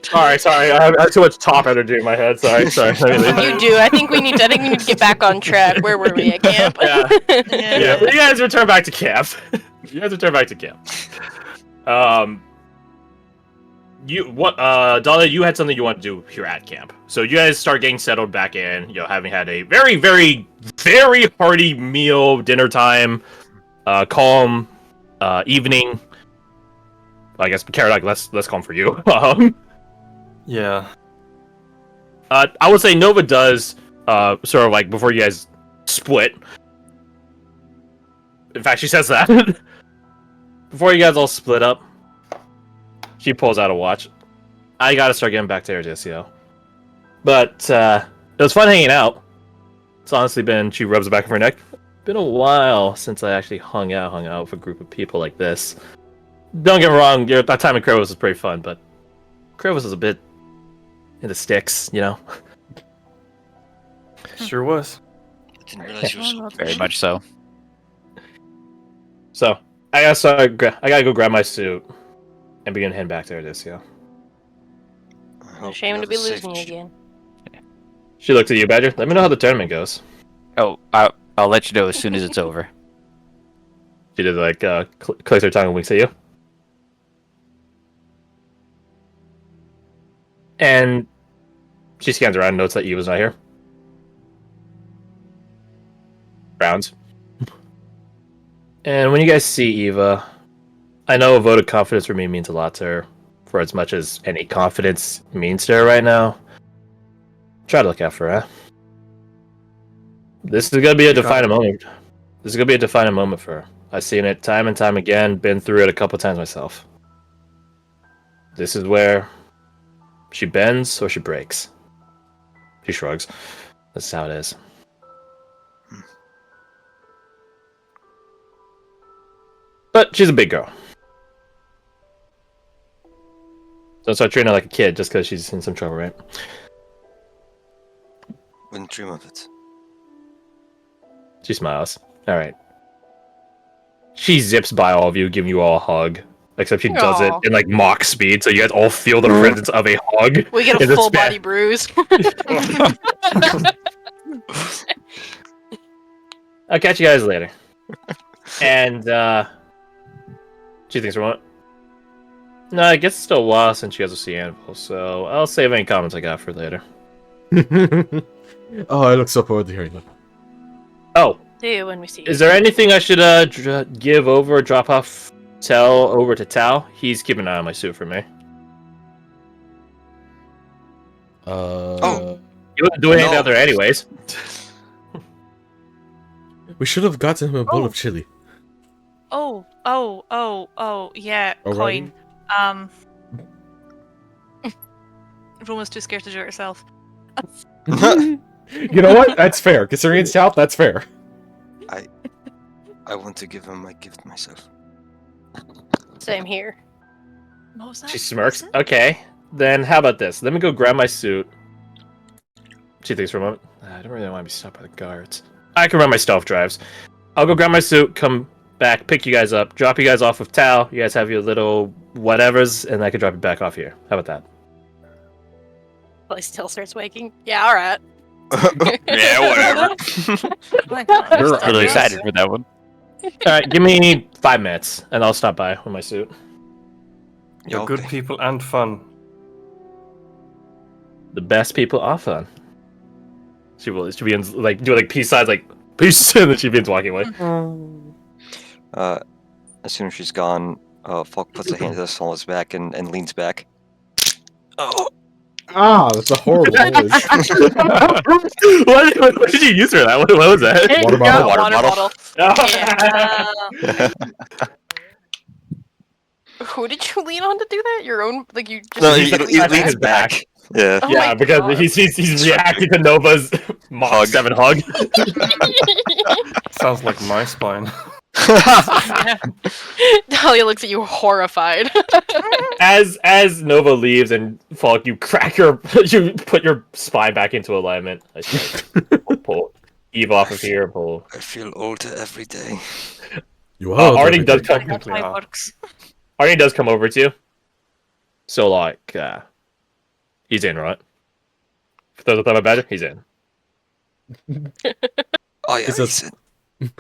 Sorry. I have too much top energy in my head. Sorry. You do. I think we need to get back on track. Where were we at camp? Yeah. You guys return back to camp. Donna, you had something you want to do here at camp. So you guys start getting settled back in, having had a very, very, very hearty meal, dinner time, calm evening. I guess Karadok, less calm for you. Yeah. I would say Nova does sort of like before you guys split. In fact, she says that before you guys all split up. She pulls out a watch. I gotta start getting back to Eruditio. But it was fun hanging out. It's honestly been. She rubs the back of her neck. Been a while since I actually hung out with a group of people like this. Don't get me wrong. That time in Krivos was pretty fun, but Krivos was a bit in the sticks, Sure was. I didn't realize you were so Very much so. So I gotta go grab my suit and begin heading back to Eruditio. Shame to be losing you again. She looked at you, Badger. Let me know how the tournament goes. Oh, I'll let you know as soon as it's over. She did clicks her tongue and winks at you. And she scans around and notes that Eva's not here. Rounds. And when you guys see Eva, I know a vote of confidence for me means a lot to her, for as much as any confidence means to her right now. Try to look out for her. This is gonna be a defining moment. This is gonna be a defining moment for her. I've seen it time and time again, been through it a couple times myself. This is where she bends or she breaks. She shrugs. That's how it is. But she's a big girl. Don't start treating her like a kid just because she's in some trouble, right? Wouldn't dream of it. She smiles. Alright. She zips by all of you, giving you all a hug. Except she does it in Mach speed, so you guys all feel the presence of a hug. We get a full body bruise. I'll catch you guys later. And she thinks for a moment. No, I guess it's still a while since you guys will see Anvil, so I'll save any comments I got for later. Oh, I look so forward to hearing them. Oh. See you when we see you. Is there anything I should give over, drop off, tell over to Tao? He's keeping an eye on my suit for me. You wouldn't do anything out there anyways. We should have gotten him a bowl of chili. Yeah, Already? coin. Roma's too scared to do it herself. You know what? That's fair. Considering it's South, that's fair. I want to give him my gift myself. Same here. What was that? She smirks. Okay, then how about this? Let me go grab my suit. She thinks for a moment. I don't really want to be stopped by the guards. I can run my stealth drives. I'll go grab my suit, come back, pick you guys up, drop you guys off with Tao. You guys have your little whatevers, and I can drop you back off here. How about that? Well, he still starts waking. Yeah, alright. Yeah, whatever. You're really excited for that one. Alright, give me 5 minutes, and I'll stop by with my suit. You're good people and fun. The best people are fun. She begins doing peace signs, peace, and then she begins walking away. As soon as she's gone, Falk puts a hand to the Sola's back and leans back. Oh. Ah, that's a horrible noise. What did you use for that? What was that? Water bottle. Water bottle. Who did you lean on to do that? Your own? You just... No, he leans back. Yeah. Oh Yeah, because he's reacting to Nova's Mach 7 hug. Sounds like my spine. Dahlia looks at you horrified. As Nova leaves and Falk, you put your spine back into alignment. Pull Eve off of here. Pull. I feel older every day. You are. Arnie does come. That's how it works. Arnie does come over to you. So He's in, right? For those without a badger, he's in. Oh yeah. Is this- he's-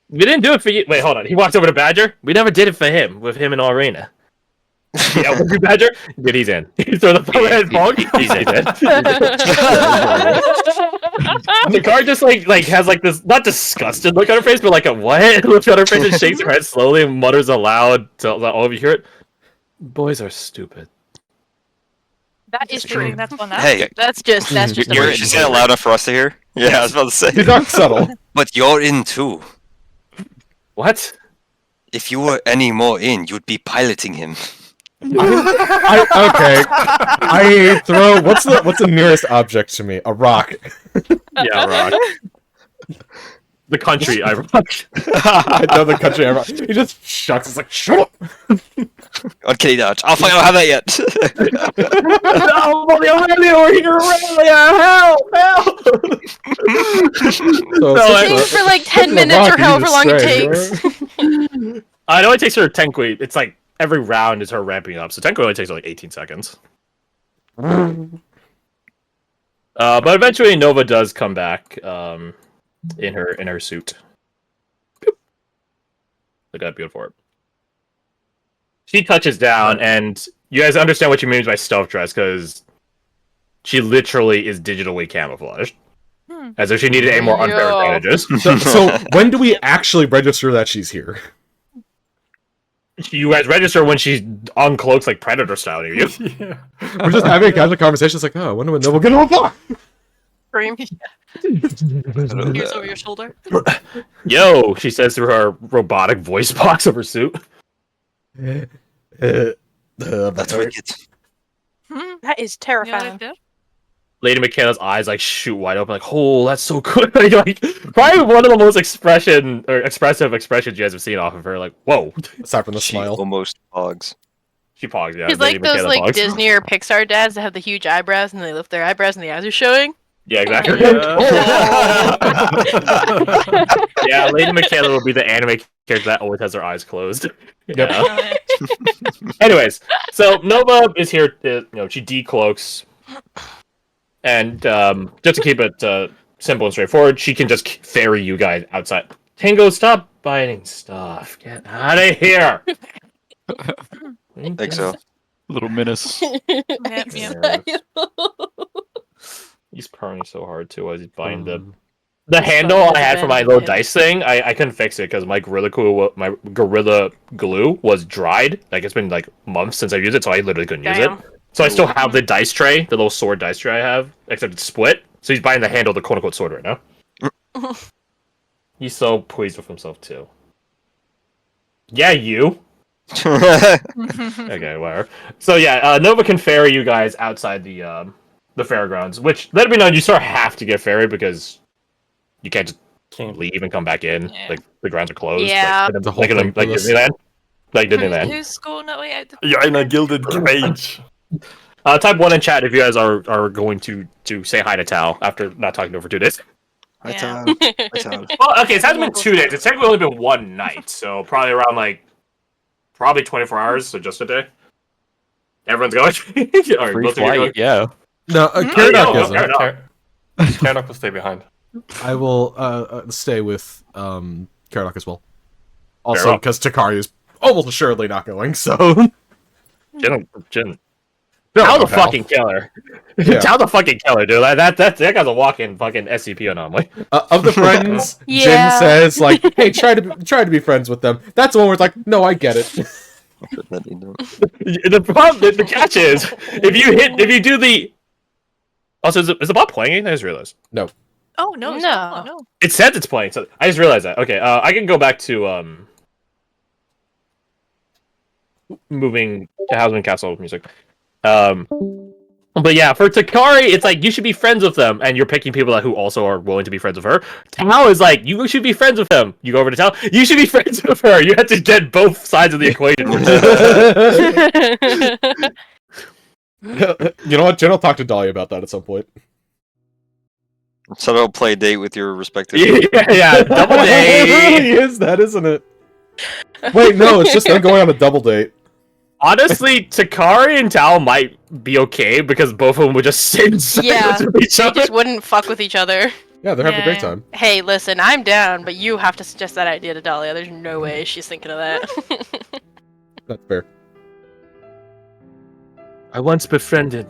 We didn't do it for you. Wait, hold on. He walked over to Badger. We never did it for him with him in Arena. Yeah, with you, Badger. Good, he's in. He threw the thumb at his phone. He's in. The car just like has like this not disgusted look on her face, but like a what look on her face and shakes her head slowly and mutters aloud to all of you hear it. Boys are stupid. That is Just reading true. that one out. Hey, That's just a you're, word. is it loud enough for us to hear? Yeah, I was about to say. He's not subtle. But you're in too. What? If you were any more in, you'd be piloting him. Okay. I throw. What's the nearest object to me? A rock. Yeah, rock. The country I rock. I know the country. I rock. He just shucks. It's like shut up. Uncanny dodge. I'll fucking don't have that yet. No, Aurelia, here, Aurelia, help, help! So, Sing for like 10 minutes or however long it takes. It only takes her 10 quick. It's like every round is her ramping up, so 10 quick only takes her like 18 seconds. But eventually Nova does come back in her suit. Look at that beautiful orb. She touches down, and you guys understand what she means by stealth dress, because she literally is digitally camouflaged. As if she needed any more unfair Yo. advantages. so when do we actually register that she's here? You guys register when she uncloaks like Predator style to you. Yeah. We're just having a casual conversation. It's like, oh, I wonder when Nova get on fire. Scream. Ears over your shoulder. Yo, she says through her robotic voice box of her suit. That's wicked. That is You terrifying. like that? Lady Michaela's eyes like shoot wide open, like, oh, that's so good. like probably one of the most expressive expressions you guys have seen off of her. Like, whoa, Aside from the She smile. almost pogs. she pogs. Yeah, He's Lady like those Michaela like pogs. Disney or Pixar dads that have the huge eyebrows and they lift their eyebrows and the eyes are showing. Yeah, exactly. Yeah, Lady Michaela will be the anime character that always has her eyes closed. Yeah. Anyways, so Nova is here. She decloaks, and just to keep it simple and straightforward, she can just ferry you guys outside. Tango, stop biting stuff. Get out of here. Think so. Little menace. Yep, yep. He's purring so hard too as he's biting the handle I had for my little dice thing. I couldn't fix it because my gorilla glue was dried. Like it's been like months since I've used it, so I literally couldn't use Damn. it. So I still have the dice tray, the little sword dice tray I have, except it's split. So he's biting the handle of the quote unquote sword right now. He's so pleased with himself too. Yeah, you. Okay, whatever. So yeah, Nova can ferry you guys outside the fairgrounds, which let me know you sort of have to get ferried because you can't just Can't. leave and come back in. Yeah. Like the grounds are closed. Yeah. The whole like thing for this. Disneyland. Like Disneyland. Who's going that way out? You're in a gilded cage. Type 1 in chat if you guys are going to say hi to Tal after not talking to her for 2 days. Hi, Yeah. Tom. Hi, Tom. Well, okay, it hasn't been 2 days. It's technically only been 1 night, so probably around probably 24 hours, so just a day. Everyone's going. Alright, Free both of you going? flight, yeah. No, Oh, Karadok yeah, isn't. okay. Karadok will stay behind. I will stay with Karadok as well. Also, well. because Takari is almost assuredly not going, so... Jin. Tal the pal. fucking killer. Yeah. Tal the fucking killer, dude. That guy's a walking fucking SCP anomaly. Of the friends, Yeah. Jin says, like, hey, try to be friends with them. That's the one where it's like, no, I get it. Let me know. The catch is if you do the. Also, is the bot playing? I just realized. Oh no, it's No. not. No. It says it's playing, so I just realized that. Okay, I can go back to moving to Houseman Castle music. But yeah, for Takari, it's like you should be friends with them, and you're picking people who also are willing to be friends with her. Tao is like, you should be friends with them. You go over to Tao, you should be friends with her. You have to get both sides of the equation. You know what? Jen will talk to Dahlia about that at some point. So they'll play a date with your respective. yeah, double It date. really is that, isn't it? Wait, no, it's just them going on a double date. Honestly, Takari and Tao might be okay because both of them would just sit in silence Yeah, with each they other. just wouldn't fuck with each other. Yeah, they're having a great Yeah. time. Hey, listen, I'm down, but you have to suggest that idea to Dahlia. There's no way she's thinking of that. That's fair. I once befriended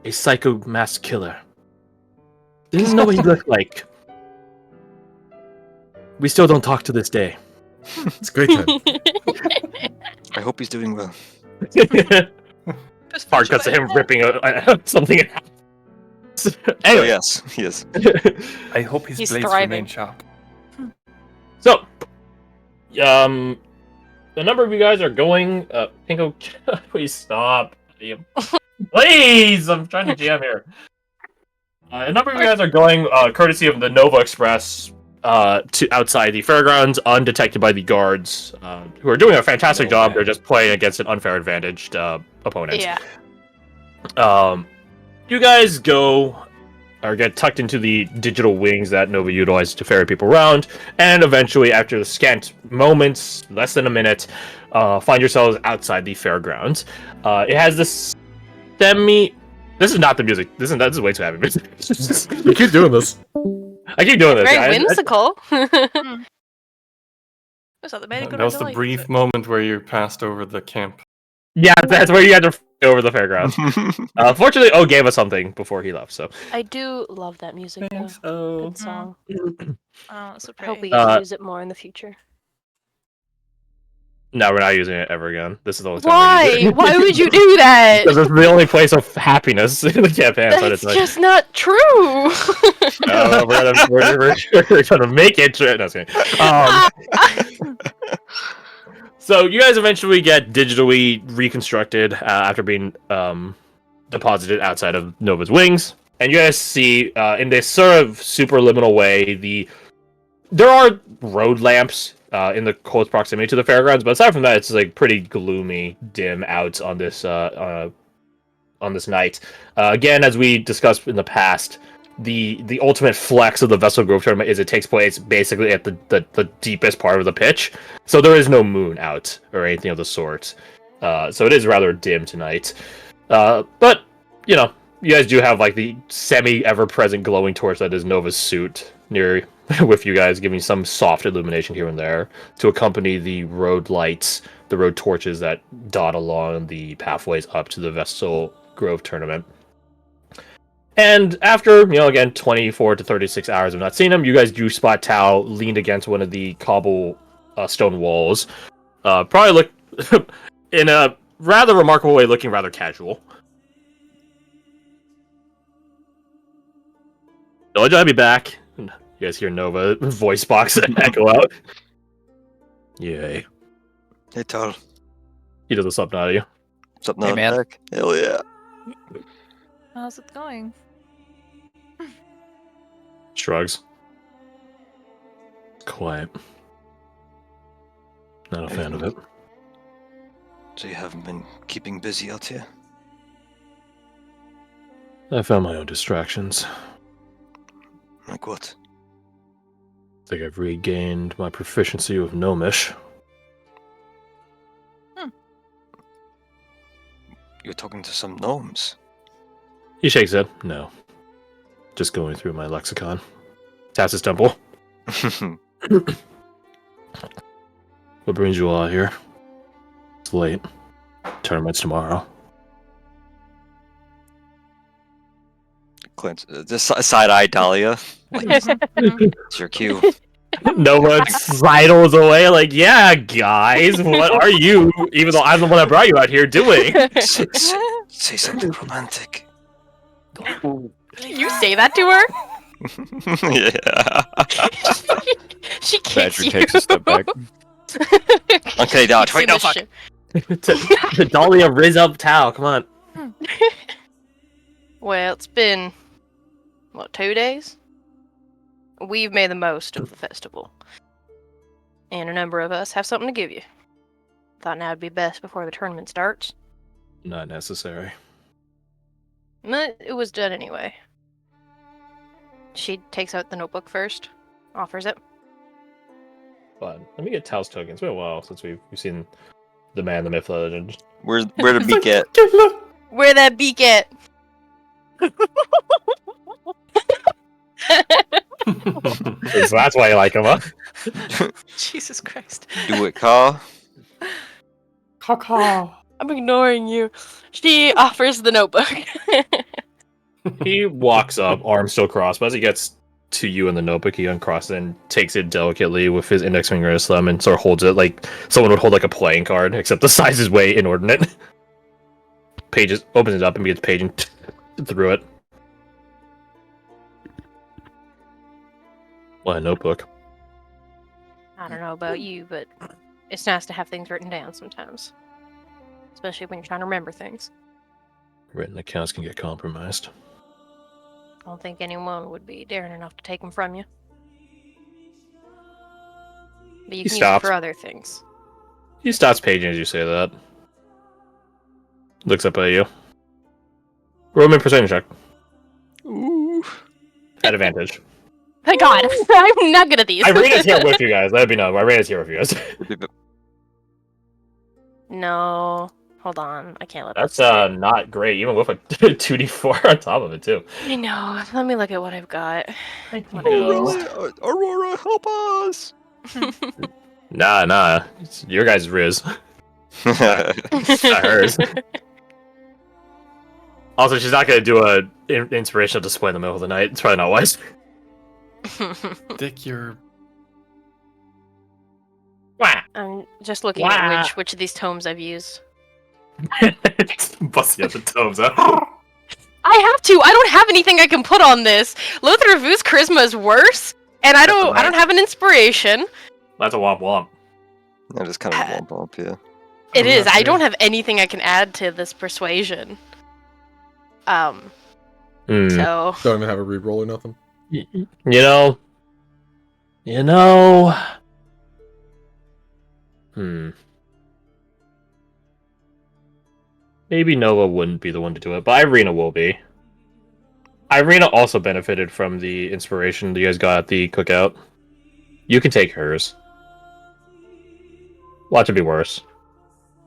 a psycho mass killer. Didn't know what he looked like. We still don't talk to this day. It's a great time. I hope he's doing well. Just Hard finish cuts to it. him ripping something in half. Oh Anyway, yes, yes. I hope his He's blades thriving. remain sharp. so, the number of you guys are going. Pinko, please stop. Please, I'm trying to jam here. A number of you guys are going, courtesy of the Nova Express, to outside the fairgrounds, undetected by the guards, who are doing a fantastic job. They're just playing against an unfair advantaged opponent. Yeah. You guys go or get tucked into the digital wings that Nova utilizes to ferry people around, and eventually, after the scant moments, less than a minute, find yourselves outside the fairgrounds. It has this semi. This is not the music. This is way too heavy music. You keep doing this. I keep doing this. Very whimsical. Was that the medical That was the delay? brief moment where you passed over the camp. Yeah, that's where you had to over the fairgrounds. Fortunately, O gave us something before he left, so. I do love that music, though. Oh. Good song. Oh, so I hope we pretty. get to use it more in the future. No, we're not using it ever again. This is the only time we use Why? it. Why would you do that? Because it's the only place of happiness in the campaign. So That's it's like, just not true. we're gonna make it true. No, just kidding. So you guys eventually get digitally reconstructed after being deposited outside of Nova's wings, and you guys see in this sort of superliminal way there are road lamps in the close proximity to the fairgrounds, but aside from that, it's like pretty gloomy, dim out on this night. Again, as we discussed in the past, the ultimate flex of the Vessel Grove tournament is it takes place basically at the deepest part of the pitch, so there is no moon out or anything of the sort. So it is rather dim tonight. But you know, you guys do have like the semi ever present glowing torch that is Nova's suit near with you guys, giving some soft illumination here and there to accompany the road lights, the road torches that dot along the pathways up to the Vessel Grove tournament. And after, again, 24 to 36 hours of not seeing him, you guys do spot Tao leaned against one of the cobble stone walls. Probably look in a rather remarkable way, looking rather casual. Village, I'll be back. You guys hear Nova voice box echo out. Yay. Hey, Tal. He does a sub nod at you. What's up, Hey, man. Back? Hell yeah. How's it going? Shrugs. Quiet. Not a fan of it. So you haven't been keeping busy out here? I found my own distractions. Like what? I think I've regained my proficiency with Gnomish. You're talking to some gnomes. He shakes his head. No. Just going through my lexicon. Taps his temple. What brings you all here? It's late. Tournament's tomorrow. Glance, just side-eye Dahlia. Like, it's your cue. No one sidles away like, yeah, guys, what are you, even though I'm the one that brought you out here, doing? Say something romantic. You say that to her? Yeah. She kicks Badger you. takes a step back. Okay, Dodge. Kicks Wait, him no, as fuck. shit. to Dahlia Riz up Tao, come on. Well, it's been, 2 days? We've made the most of the festival. And a number of us have something to give you. Thought now would be best before the tournament starts. Not necessary. But it was done anyway. She takes out the notebook first, offers it. But let me get Tao's token. It's been a while since we've seen the man, the myth, legend. Where did we get? Where that beak at? So that's why you like him, huh? Jesus Christ. Do it, Ka. Caw. I'm ignoring you. She offers the notebook. He walks up, arms still crossed, but as he gets to you in the notebook, he uncrosses it and takes it delicately with his index finger and his thumb and sort of holds it like someone would hold like a playing card, except the size is way inordinate. Pages opens it up and begins paging through it. What a notebook. I don't know about you, but it's nice to have things written down sometimes. Especially when you're trying to remember things. Written accounts can get compromised. I don't think anyone would be daring enough to take them from you. But you He can use it stops. for other things. He stops paging as you say that. Looks up at you. Roll me a percentage check. Ooh. At advantage. Thank God! I'm not good at these. Irena's here with you guys. Let me know. Irena's here with you guys. No. Hold on. I can't let That's that sit. not great, even with a 2d4 on top of it too. I know. Let me look at what I've got. What I No. used. Aurora, help us! Nah. It's your guys' riz. Not hers. Also, she's not gonna do a inspirational display in the middle of the night. It's probably not wise. Dick, you're. I'm just looking Wah. at which of these tomes I've used. Busting out the tomes, huh? I have to. I don't have anything I can put on this. Lothar Vu's charisma is worse, and I don't have an inspiration. That's a womp womp. That is kind of a womp womp, yeah. It I'm is. not I sure. don't have anything I can add to this persuasion. So Don't even have a reroll or nothing. You know. Maybe Nova wouldn't be the one to do it, but Irina will be. Irina also benefited from the inspiration that you guys got at the cookout. You can take hers. Watch it be worse.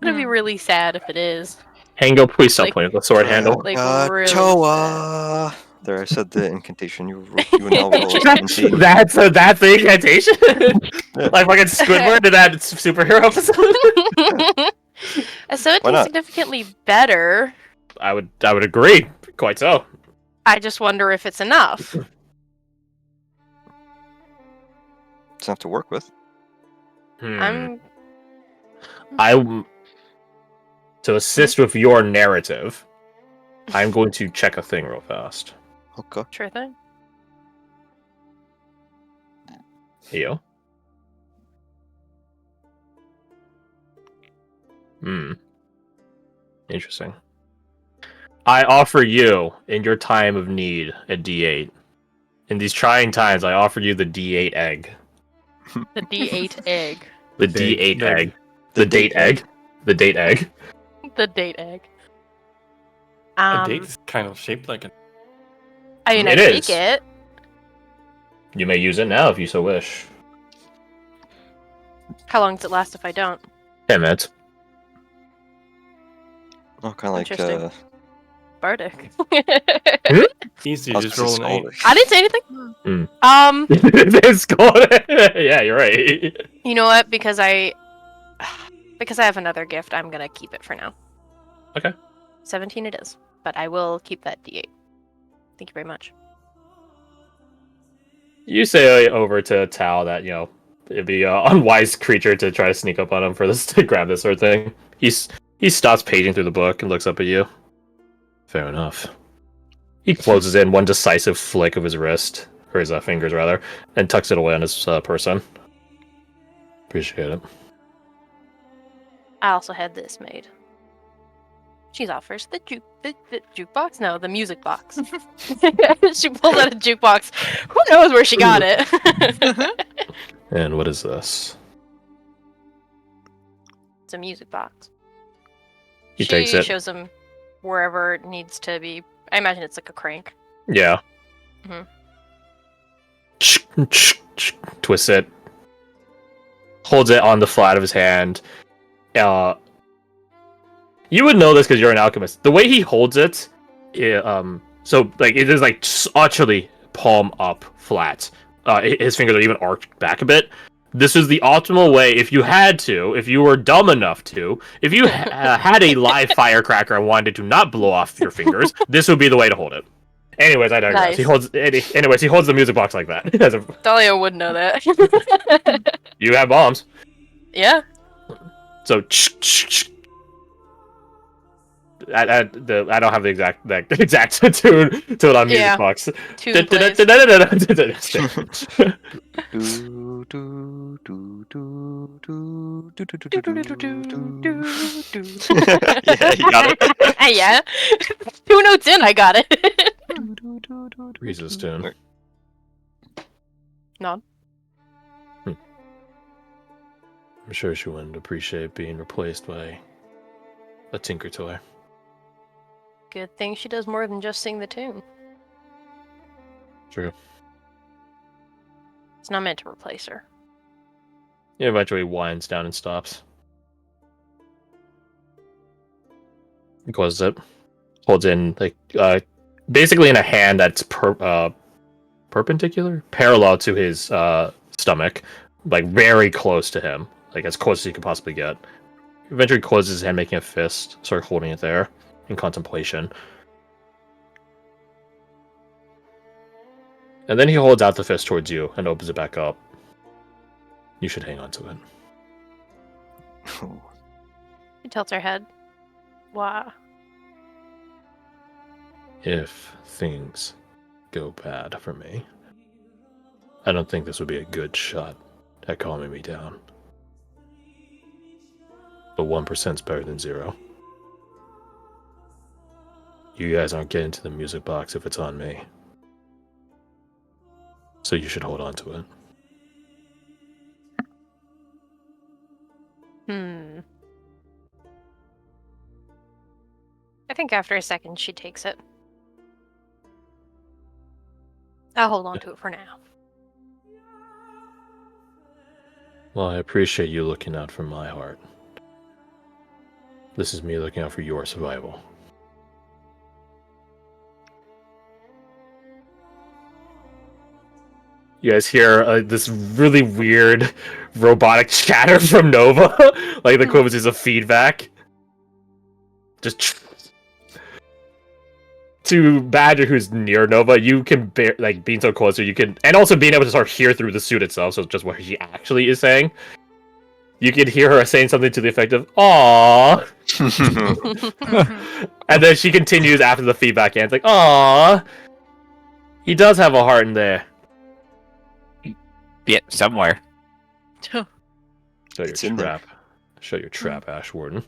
I'm gonna be really sad if it is. Hango, please stop Like- playing with the sword handle. Like, really Choa! There, I said the incantation. You now roll a 17. That's the incantation. Like fucking Squidward in that superhero episode. So it Why is not? significantly better. I would agree. Quite so. I just wonder if it's enough. It's enough to work with. I'm To assist with your narrative, I'm going to check a thing real fast. Okay. sure thing. You. Interesting. I offer you, in your time of need, a D8. In these trying times, I offer you the D8 egg. The D8 egg. The Date D8 egg. egg. The date egg. The date egg. The date egg. A date is kind of shaped like a. I mean, I It take is. it. You may use it now if you so wish. How long does it last if I don't? 10 minutes. Oh, kind of like, Interesting. Bardic. Easy, I was just supposed to roll an say 8. I didn't say anything. Hmm. It's cool. Yeah, you're right. You know what? Because I have another gift, I'm gonna keep it for now. Okay. 17 it is, but I will keep that D8. Thank you very much. You say over to Tal that, it'd be an unwise creature to try to sneak up on him for this to grab this sort of thing. He stops paging through the book and looks up at you. Fair enough. He closes in one decisive flick of his wrist, or his fingers rather, and tucks it away on his person. Appreciate it. I also had this made. She offers the jukebox? No, the music box. She pulls out a jukebox. Who knows where she got it? And what is this? It's a music box. He takes it. Shows him wherever it needs to be. I imagine it's like a crank. Yeah. Mhm. Twists it. Holds it on the flat of his hand. You would know this because you're an alchemist. The way he holds it, so like it is like utterly palm up flat. His fingers are even arched back a bit. This is the optimal way if you had to, if you were dumb enough to, if you had a live firecracker and wanted to not blow off your fingers, this would be the way to hold it. Anyways, I digress. Nice. He holds the music box like that. Dahlia would know that. You have bombs. Yeah. So I don't have the exact tune on music Yeah. box. Tune plays. Do, do, do, do, do, do, do, do, do, do. Yeah, you got it. Yeah. 2 notes in, I got it. Reese's tune. Nod. I'm sure she wouldn't appreciate being replaced by a tinker toy. Good thing she does more than just sing the tune. True. It's not meant to replace her. It eventually winds down and stops. He closes it. Holds in like basically in a hand that's perpendicular, parallel to his stomach, like very close to him, like as close as he could possibly get. Eventually closes his hand, making a fist, sort of holding it there in contemplation. And then he holds out the fist towards you and opens it back up. You should hang on to it. She tilts her head. Wow. If things go bad for me, I don't think this would be a good shot at calming me down. But 1% is better than 0. You guys aren't getting to the music box if it's on me. So you should hold on to it. I think after a second she takes it. I'll hold on to it for now. Well, I appreciate you looking out for my heart. This is me looking out for your survival. You guys hear this really weird robotic chatter from Nova, like the equivalent of feedback. Just to Badger, who's near Nova, you can being so close, so you can, and also being able to sort of hear through the suit itself, so just what she actually is saying. You can hear her saying something to the effect of "Aww," and then she continues after the feedback ends, like "Aww, he does have a heart in there." Yeah, somewhere. Show your It's in there. trap. Show your trap, Ashwarden.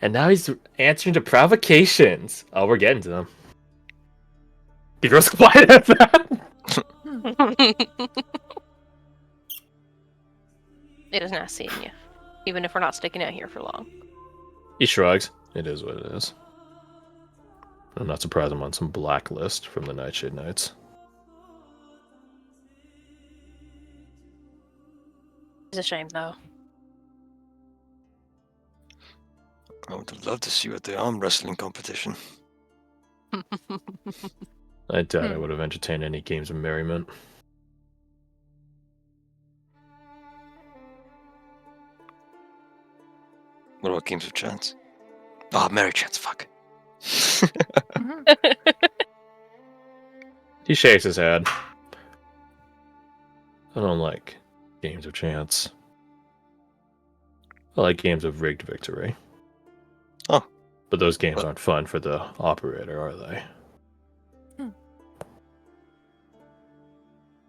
And now he's answering to provocations. Oh, we're getting to them. He grows quiet at that. It is not seeing you, even if we're not sticking out here for long. He shrugs. It is what it is. I'm not surprised I'm on some blacklist from the Nightshade Knights. It's a shame, though. I would love to see you at the arm wrestling competition. I doubt I would have entertained any games of merriment. What about games of chance? Ah, merry chance, fuck. He shakes his head. I don't like games of chance. I like games of rigged victory. Oh. But those games aren't fun for the operator, are they?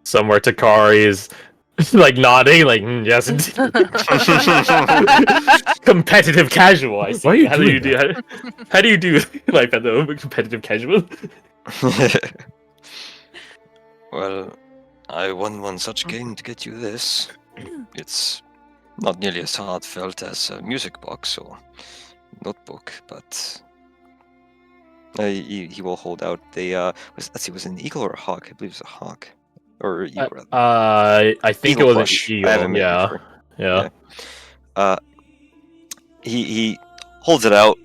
Somewhere Takari is like nodding, like yes, indeed. Competitive casual. I see. Why are you how do doing you do? How do you do like that though? Competitive casual. Well, I won one such game to get you this. It's not nearly as heartfelt as a music box or notebook, but he will hold out the let's see, was it an eagle or a hawk? I believe it was a hawk. Or eagle, rather. I think Eagle it was plush. an eagle. I haven't made it Yeah. before. Yeah. he holds it out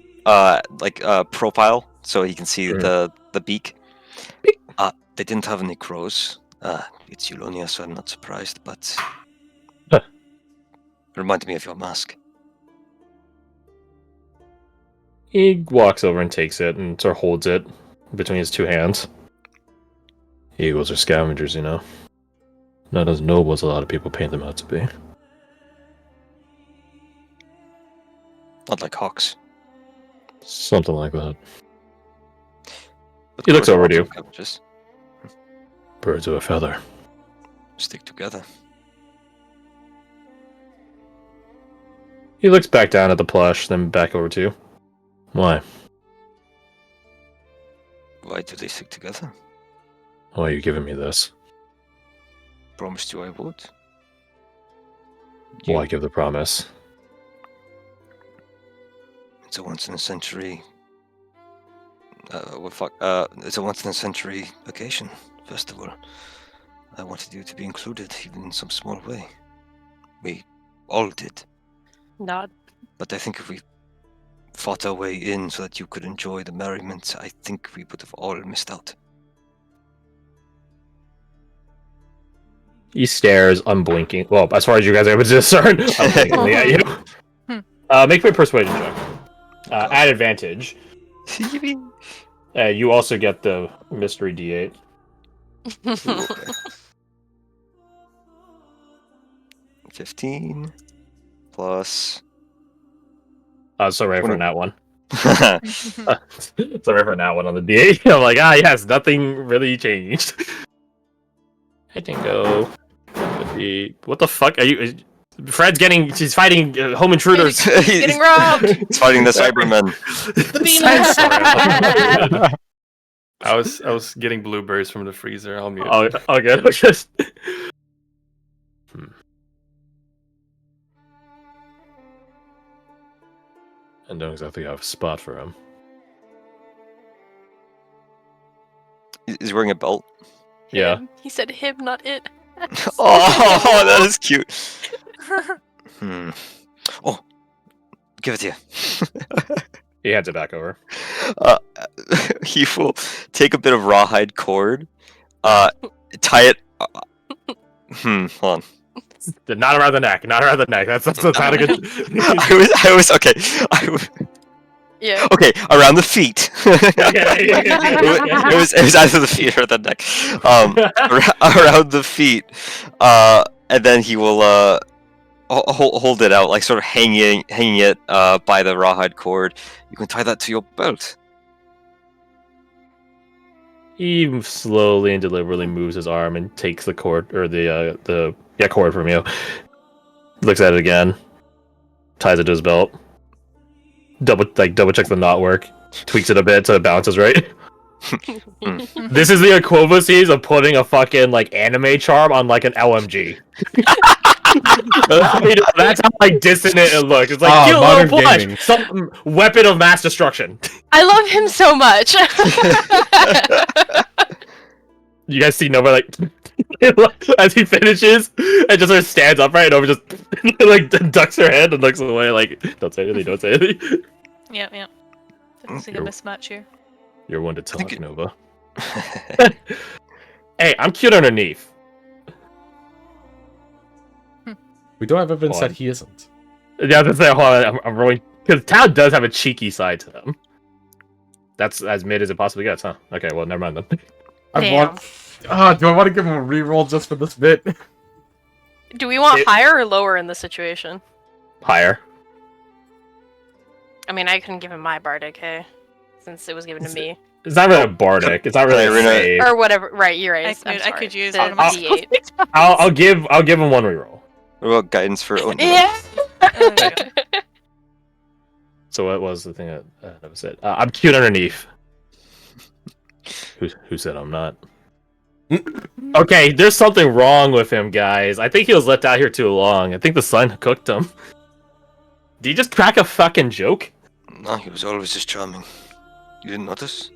like profile so he can see Sure. the beak. They didn't have any crows. It's Eulonia, so I'm not surprised, but it reminded me of your mask. He walks over and takes it and sort of holds it between his two hands. Eagles are scavengers, you know. Not as noble as a lot of people paint them out to be. Not like hawks. Something like that. But He looks crows are over to also you. scavengers. Birds of a feather. Stick together. He looks back down at the plush, then back over to you. Why? Why do they stick together? Why are you giving me this? Promised you I would. Why give the promise? It's a once in a century. It's a once in a century occasion festival. I wanted you to be included, even in some small way. We all did. Nod. But I think if we fought our way in so that you could enjoy the merriment, I think we would have all missed out. He stares, unblinking. Well, as far as you guys are able to discern, unblinkingly at you. Make me a persuasion check. At advantage. You also get the mystery D8. 15 plus. Sorry for 20. that one. Sorry for that one on the D8. I'm like, yes, nothing really changed. I didn't go. What the fuck are you? Fred's she's fighting home intruders. He's getting robbed. He's fighting the Cybermen. Sorry. I was getting blueberries from the freezer. I'll mute. Oh, good. Just... I don't exactly have a spot for him. He's wearing a belt. Yeah. He said him, not it. Oh, that is cute. Oh, give it to you. He hands it back over. He will take a bit of rawhide cord, tie it. Hold on. Not around the neck. Not around the neck. That's not a good. I was okay. Yeah. Okay, around the feet. Yeah. It was either the feet or the neck. Around the feet, and then he will hold it out, like sort of hanging it by the rawhide cord. You can tie that to your belt. He slowly and deliberately moves his arm and takes the cord or the cord from you. Looks at it again, ties it to his belt. Double checks the knot work, tweaks it a bit so it bounces right. This is the equivalencies of putting a fucking like anime charm on like an LMG. That's how like dissonant it looks. It's like cute little plush, some weapon of mass destruction. I love him so much. You guys see Nova like as he finishes and just sort of stands upright and Nova just like ducks her head and looks away like don't say anything, don't say anything. Yep. Looks like a mismatch here. You're one to talk, Nova. Hey, I'm cute underneath. We don't have evidence that he isn't. Yeah, that's hold on, I'm rolling because Tao does have a cheeky side to them. That's as mid as it possibly gets, huh? Okay, well, never mind then. Do I want to give him a reroll just for this bit? Do we want higher or lower in this situation? Higher. I mean, I couldn't give him my bardic, hey, since it was given to me. It's not really a bardic. It's not really a save. Or whatever. Right, you're right. I could use the one of my D8. I'll give him one reroll. What about guidance for Odin? Yeah. So what was the thing that was it? I'm cute underneath. Who said I'm not? Okay, there's something wrong with him, guys. I think he was left out here too long. I think the sun cooked him. Did you just crack a fucking joke? No, he was always just charming. You didn't notice?